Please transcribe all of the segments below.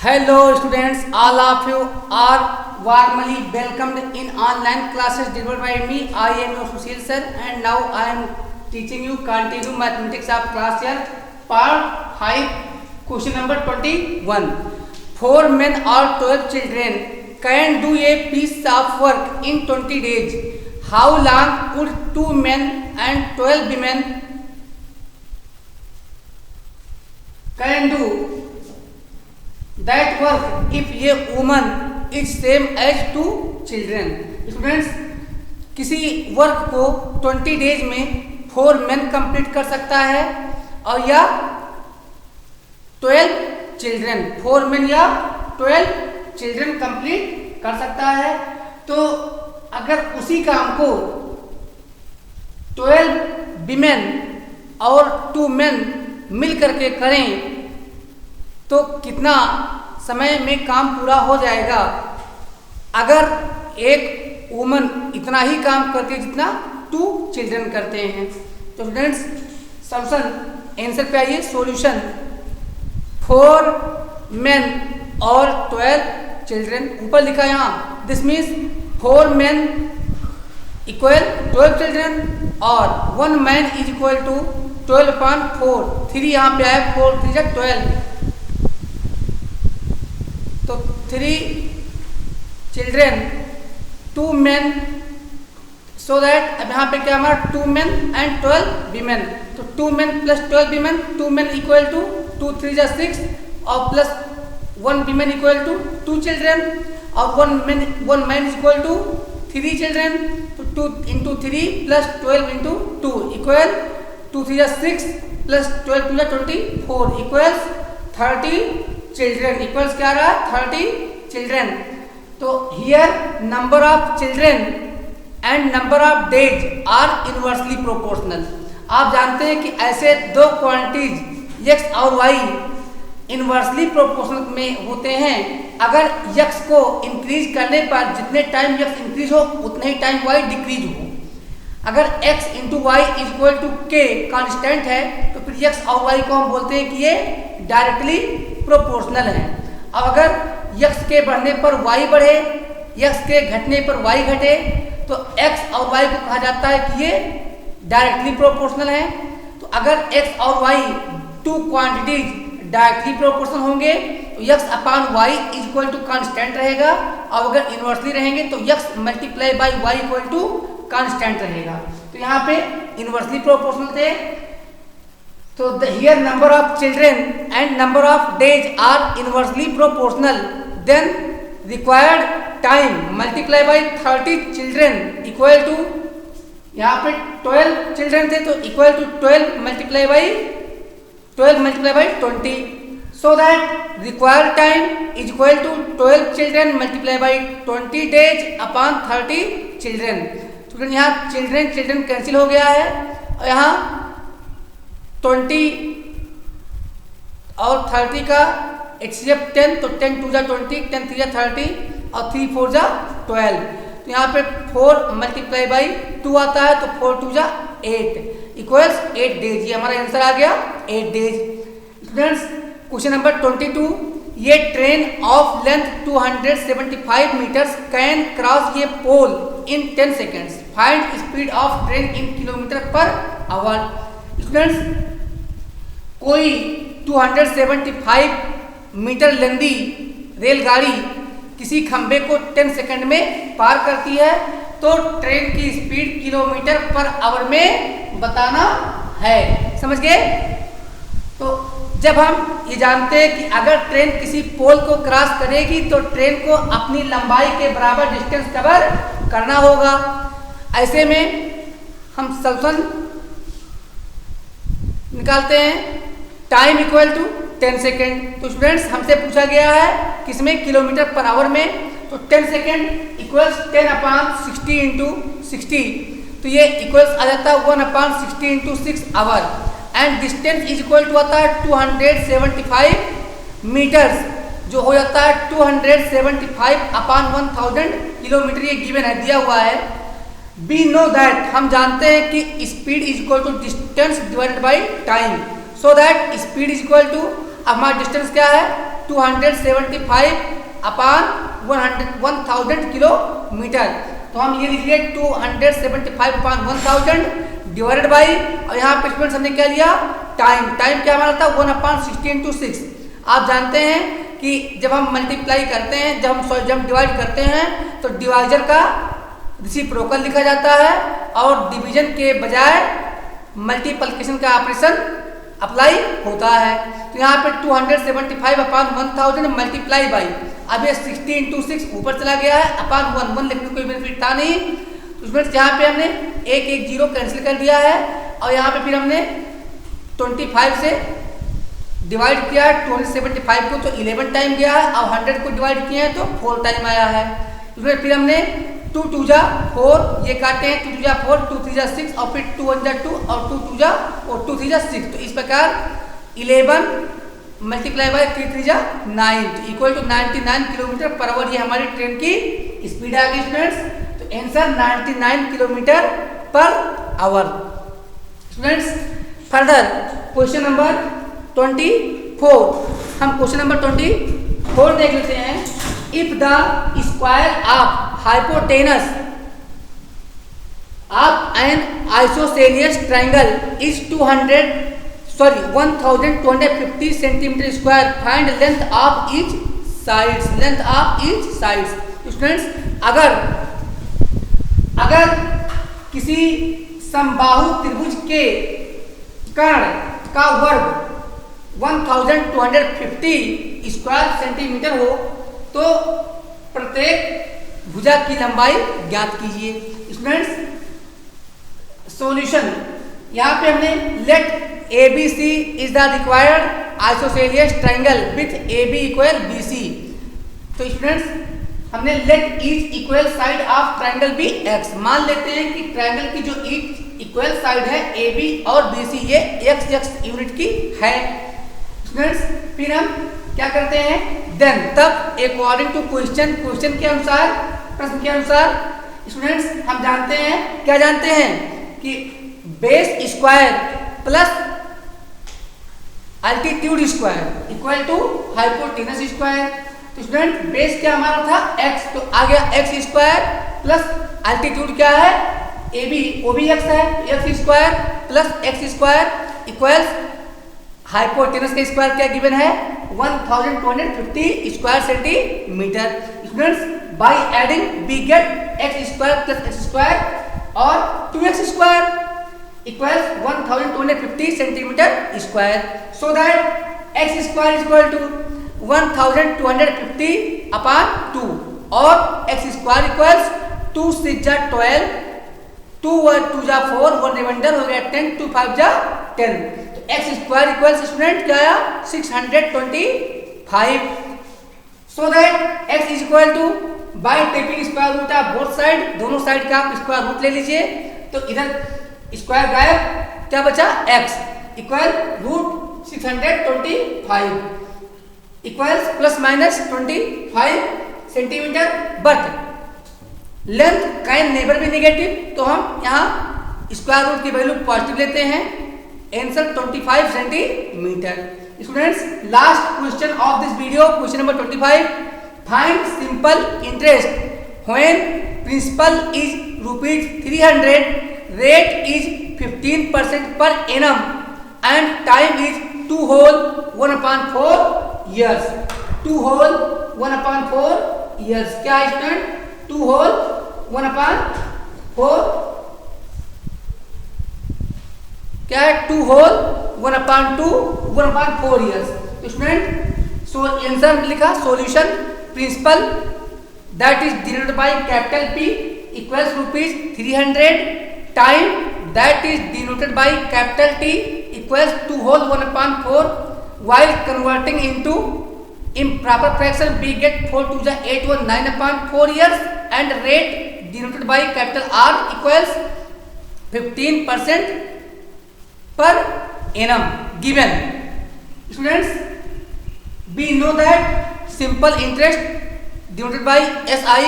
Hello students, all of you are warmly welcomed in online classes delivered by me. I am your Sushil sir and now I am teaching you continue mathematics of class year part 5 question number 21. 4 men or 12 children can do a piece of work in 20 days. How long would 2 men and 12 women can do that work if a woman is same as 2 children? Students, किसी work को 20 days में 4 men complete कर सकता है और या 12 children 4 men या 12 children complete कर सकता है। तो अगर उसी काम को 12 विमेन और 2 men मिल करके करें तो कितना समय में काम पूरा हो जाएगा? अगर एक वुमन इतना ही काम करती है जितना 2 चिल्ड्रन करते हैं। तो स्टूडेंट्स, सॉल्यूशन आंसर पे आइए। सॉल्यूशन 4 men और 12 चिल्ड्रन, ऊपर लिखा है यहाँ, this means 4 men equal 12 children और 1 man इज इक्वल टू 12/4। 3 यहाँ पे आया, 4 3 जा 12, तो 3 चिल्ड्रन 2 men, सो दैट अब यहाँ पे क्या हमारा 2 men एंड 12 women। तो 2 men plus 12 women, 2 men equal to 2 3 जा 6 और plus 1 women equal to 2 children और 1 man इक्वल टू 3 चिल्ड्रन। तो 2 इंटू 3 प्लस 12 इंटू 2 इक्वल 2 3 जा 6 प्लस 12 2 जा 24 इक्वल्स 30 चिल्ड्रन। इक्वल्स क्या रहा? 30 चिल्ड्रन। तो here number of children and number of days are inversely proportional. आप जानते हैं कि ऐसे दो क्वांटिटीज x और y इनवर्सली प्रोपोर्शनल में होते हैं। अगर x को इंक्रीज करने पर जितने टाइम x इंक्रीज हो उतने ही टाइम y डिक्रीज हो। अगर x into y is equal to k constant है तो फिर x और y को हम बोलते हैं कि ये डायरेक्टली प्रोपोर्शनल है। अब अगर x के बढ़ने पर y बढ़े, x के घटने पर y घटे, तो x और y को कहा जाता है कि ये डायरेक्टली प्रोपोर्शनल है। तो अगर x और y 2 क्वांटिटीज डायरेक्टली प्रोपोर्शनल होंगे तो x upon y is equal to constant रहेगा और अगर इनवर्सली रहेंगे तो x multiply by y equal to constant रहेगा। तो यहाँ पे इनवर्सली प्रोपोर्शनल थे। तो here number of children and number of days are inversely proportional, then required time multiply by 30 children equal to, यहाँ पे 12 children थे तो equal to 12 multiply by 20, so that required time is equal to 12 children multiply by 20 days upon 30 children। तो यहाँ children cancel हो गया है और यहाँ 20 और 30 का HCF 10, तो 10 2 जा 20, 10 3 जा 30 और 3 4 जा 12। तो यहाँ पे 4 मल्टीप्लाई बाई 2 आता है तो 4 2 जा 8 इक्वल्स 8 डेज। ये हमारा आंसर आ गया 8 डेज। स्टूडेंट्स, क्वेश्चन नंबर 22, ये train of length 275 metres can cross ये pole in 10 seconds. Find speed of train in kilometre per hour. Students, कोई 275 मीटर लंबी रेलगाड़ी किसी खंबे को 10 सेकंड में पार करती है तो ट्रेन की स्पीड किलोमीटर पर आवर में बताना है। समझ गए? तो जब हम ये जानते हैं कि अगर ट्रेन किसी पोल को क्रॉस करेगी तो ट्रेन को अपनी लंबाई के बराबर डिस्टेंस कवर करना होगा। ऐसे में हम सॉल्यूशन निकालते हैं। Time equal to 10 second. तो स्टूडेंट्स, हमसे पूछा गया है किसमें? किलोमीटर पर आवर में। तो 10 सेकेंड इक्वल्स 10 अपॉन 60 इंटू 60, तो ये इक्वल्स आ जाता है 1 upon 60 into 6 hour. And distance is equal to आता है 275 मीटर्स, जो हो जाता है 275 अपॉन 1000 किलोमीटर। ये गिवन है, दिया हुआ है। वी नो दैट, हम जानते हैं कि speed is equal to distance divided by time, so that speed is equal to, अब हमारा डिस्टेंस क्या है 275 अपॉन 1000 किलोमीटर। तो हम ये लिखिए 275 अपॉन 1000 डिवाइडेड बाई, और यहाँ पे स्टूडेंट्स हमने क्या लिया, टाइम। टाइम क्या हमारा था 1/16 आप जानते हैं कि जब हम मल्टीप्लाई करते हैं, जब हम डिवाइड करते हैं तो डिवाइजर का रेसिप्रोकल लिखा जाता है और डिवीजन के बजाय मल्टीप्लिकेशन का ऑपरेशन अप्लाई होता है। तो यहाँ पे 275 अपॉन 1000 मल्टीप्लाई बाई, अब ये 16 ऊपर चला गया है, अपॉन 1 लिखने कोई बेनिफिट था नहीं, तो उसमें यहाँ पे हमने एक 0 कैंसिल कर दिया है और यहाँ पे फिर हमने 25 से डिवाइड किया 275 को, तो 11 टाइम गया है और 100 को डिवाइड किए हैं तो 4 टाइम आया है। उसमें फिर हमने 2 2 जा 4 ये काटे हैं, 2 2 जा 4, 2 3 जा 6 और फिर 2 1 जा 2 और 2 2 जा और 2 3 जा 6। तो इस प्रकार 11 मल्टीप्लाई बाय 3 3 जा 9 तो equal to 99 kilometre per hour, ये हमारी ट्रेन की स्पीड आ गई स्टूडेंट्स। तो answer 99 kilometre per hour. Students further question number 24, हम क्वेश्चन नंबर 24 देख लेते हैं। If the square of hypotenuse of an isosceles triangle is 1250 centimetre square, find length of each sides. Length of each sides. Students अगर किसी समबाहु त्रिभुज के कर्ण का वर्ग 1250 स्क्वायर सेंटीमीटर हो तो प्रत्येक भुजा की लंबाई ज्ञात कीजिए। स्टूडेंट्स सॉल्यूशन, यहाँ पे हमने let ABC is the required isosceles triangle with AB equal BC। तो स्टूडेंट्स हमने let each equal side of triangle be x, मान लेते हैं कि ट्रायंगल की जो ईच इक्वल साइड है AB और BC ये x यूनिट की है। स्टूडेंट्स फिर हम क्या करते हैं, देन तब अकॉर्डिंग टू क्वेश्चन के अनुसार, प्रश्न के अनुसार स्टूडेंट्स हम जानते हैं, क्या जानते हैं कि base square plus altitude square equal to hypotenuse square. तो स्टूडेंट बेस क्या हमारा था x, तो आ गया x स्क्वायर प्लस अल्टीट्यूड क्या है AB, वो भी x है, x square plus x square equals hypotenuse का स्क्वायर क्या गिवन है 1250 square centimetre. Students by adding we get x square plus x square और 2x square equals 1250 centimetre square, so that x square equal to 1250 upon 2 और x square equals 2 6 जा 12, 2 1 2 जा 4, 1 reminder हो गया 10, 2 5 जा 10। तो x स्क्वायर इक्वल्स स्टूडेंट क्या आया 625। So that x is equal to by taking square root of both side, दोनों साइड का आप स्क्वायर रूट ले लीजिए, तो इधर स्क्वायर गायब, क्या बचा x equal root 625 equals plus minus 25 centimetre, but length can never be negative, तो हम यहाँ स्क्वायर रूट की वैल्यू पॉजिटिव लेते हैं, answer 25 centimetre. Students last question of this video, question number 25, find simple interest when principal is ₹300, rate is 15% per annum and time is 2 whole 1/4 years। 2 whole 1/4 years क्या है student, 2 whole 1/4 क्या है, 2 whole 1/4 years। तो student so answer लिखा solution principal that is denoted by capital P equals ₹300, time that is denoted by capital T equals 2 whole 1/4, while converting into improper fraction we get 4 2 जा 8 1 9/4 years and rate denoted by capital R equals 15% per annum given। Students we know that simple interest denoted by SI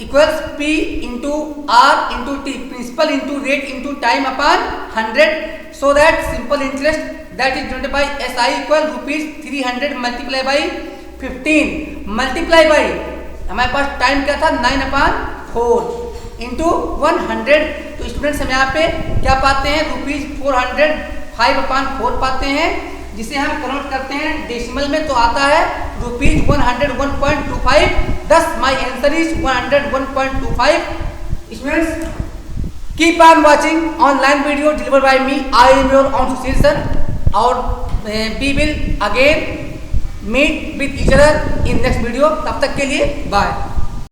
equals P into R into T, principal into rate into time upon 100, so that simple interest that is denoted by SI equal ₹300 multiplied by 15 multiply by हमारे पास time क्या था 9/4 into 100। तो students हम यहाँ पे क्या पाते हैं ₹400 5/4 पाते हैं, जिसे हम कन्वर्ट करते हैं डेसिमल में तो आता है ₹101.25। thus my answer is 101.25। Students keep on watching online video deliver by me, I am your own Sushil sir, और we will again meet with each other in next video. तब तक के लिए बाय।